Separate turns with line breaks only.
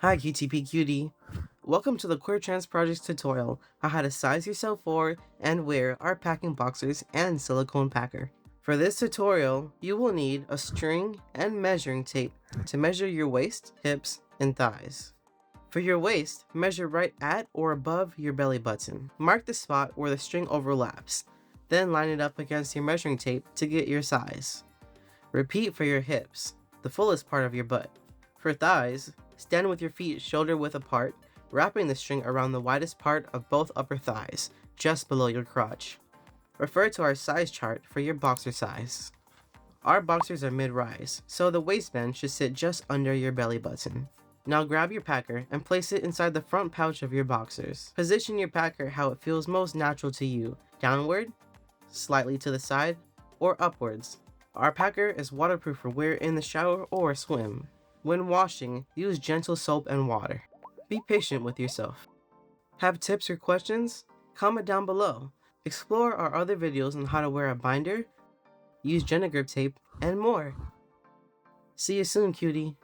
Hi QTP Cutie. Welcome to the Queer Trans Projects tutorial on how to size yourself for and wear our packing boxers and silicone packer. For this tutorial, you will need a string and measuring tape to measure your waist, hips, and thighs. For your waist, measure right at or above your belly button. Mark the spot where the string overlaps, then line it up against your measuring tape to get your size. Repeat for your hips, the fullest part of your butt. For thighs, stand with your feet shoulder-width apart, wrapping the string around the widest part of both upper thighs, just below your crotch. Refer to our size chart for your boxer size. Our boxers are mid-rise, so the waistband should sit just under your belly button. Now grab your packer and place it inside the front pouch of your boxers. Position your packer how it feels most natural to you, downward, slightly to the side, or upwards. Our packer is waterproof for wear in the shower or swim. When washing, use gentle soap and water. Be patient with yourself. Have tips or questions? Comment down below. Explore our other videos on how to wear a binder, use gender grip tape, and more. See you soon, cutie.